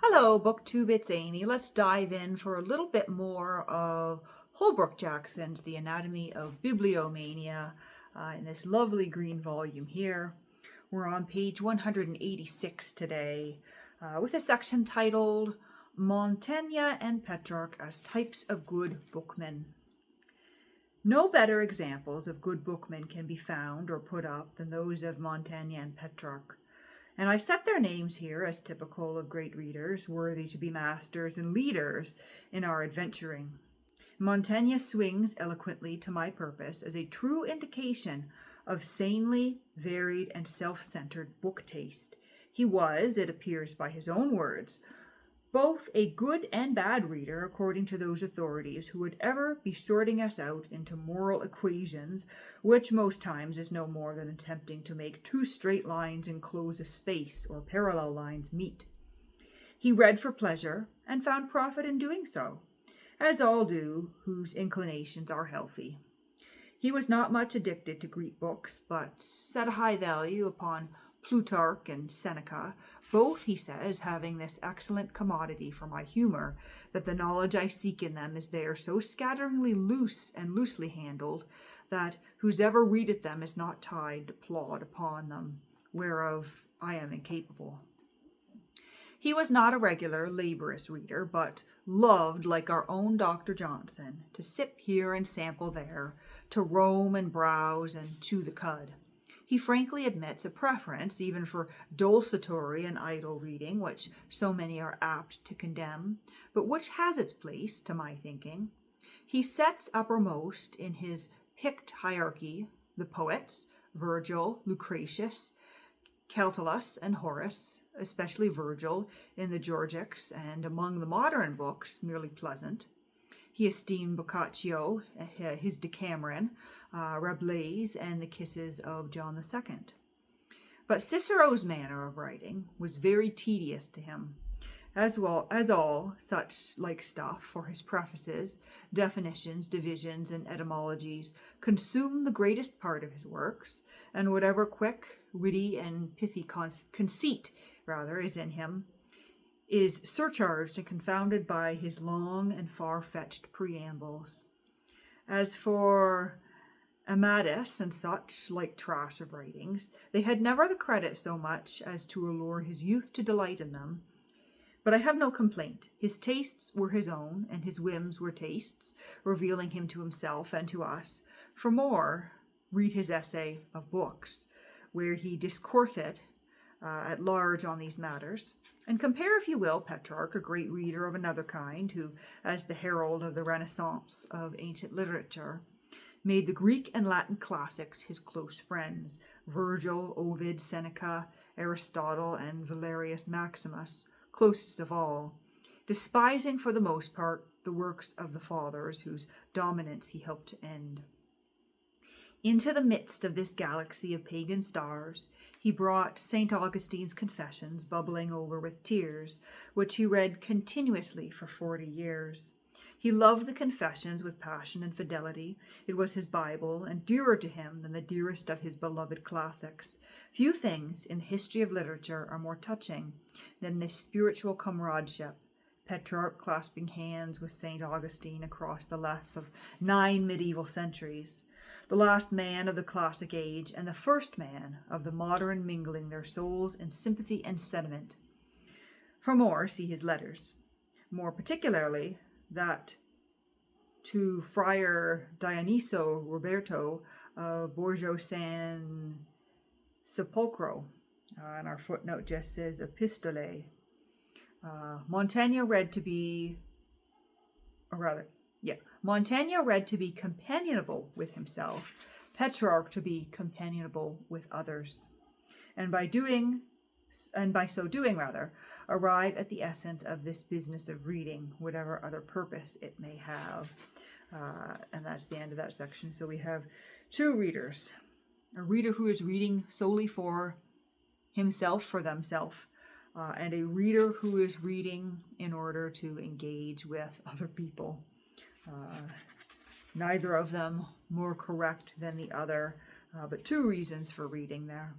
Hello, BookTube, it's Amy. Let's dive in for a little bit more of Holbrook Jackson's The Anatomy of Bibliomania in this lovely green volume here. We're on page 186 today with a section titled Montaigne and Petrarch as Types of Good Bookmen. No better examples of good bookmen can be found or put up than those of Montaigne and Petrarch. And I set their names here as typical of great readers, worthy to be masters and leaders in our adventuring. Montaigne swings eloquently to my purpose as a true indication of sanely, varied, and self-centered book taste. He was, it appears by his own words, both a good and bad reader according to those authorities who would ever be sorting us out into moral equations, which most times is no more than attempting to make two straight lines enclose a space or parallel lines meet. He read for pleasure and found profit in doing so, as all do whose inclinations are healthy. He was not much addicted to Greek books, but set a high value upon Plutarch and Seneca, both, he says, having this excellent commodity for my humor, that the knowledge I seek in them is there so scatteringly loose and loosely handled, that whosoever readeth them is not tied to plod upon them, whereof I am incapable. He was not a regular, laborious reader, but loved, like our own Dr. Johnson, to sip here and sample there, to roam and browse and chew the cud. He frankly admits a preference even for desultory and idle reading, which so many are apt to condemn, but which has its place, to my thinking. He sets uppermost in his picked hierarchy the poets, Virgil, Lucretius, Catullus, and Horace, especially Virgil in the Georgics, and among the modern books, merely pleasant. He esteemed Boccaccio, his Decameron, Rabelais, and the Kisses of John II. But Cicero's manner of writing was very tedious to him, as well as all such like stuff, for his prefaces, definitions, divisions, and etymologies consume the greatest part of his works, and whatever quick, witty, and pithy conceit is in him, is surcharged and confounded by his long and far-fetched preambles. As for Amadis and such like trash of writings, they had never the credit so much as to allure his youth to delight in them. But I have no complaint. His tastes were his own, and his whims were tastes, revealing him to himself and to us. For more, read his essay of books, where he discourseth at large on these matters. And compare, if you will, Petrarch, a great reader of another kind, who, as the herald of the Renaissance of ancient literature, made the Greek and Latin classics his close friends, Virgil, Ovid, Seneca, Aristotle, and Valerius Maximus, closest of all, despising for the most part the works of the fathers whose dominance he helped to end. Into the midst of this galaxy of pagan stars, he brought St. Augustine's Confessions bubbling over with tears, which he read continuously for 40 years. He loved the Confessions with passion and fidelity. It was his Bible, and dearer to him than the dearest of his beloved classics. Few things in the history of literature are more touching than this spiritual comradeship, Petrarch clasping hands with St. Augustine across the length of 9 medieval centuries. The last man of the classic age and the first man of the modern, mingling their souls in sympathy and sentiment. For more, see his letters. More particularly, that to Friar Dioniso Roberto of Borgo San Sepolcro, and our footnote just says Epistolae. Montaigne read to be companionable with himself, Petrarch to be companionable with others, and by so doing, arrive at the essence of this business of reading, whatever other purpose it may have. And that's the end of that section. So we have two readers: a reader who is reading solely for himself, for themselves, and a reader who is reading in order to engage with other people. Neither of them more correct than the other, but two reasons for reading there.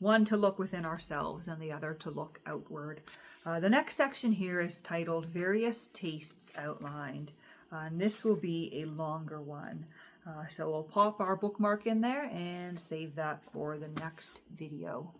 one to look within ourselves and the other to look outward. The next section here is titled Various Tastes Outlined. And this will be a longer one. So we'll pop our bookmark in there and save that for the next video.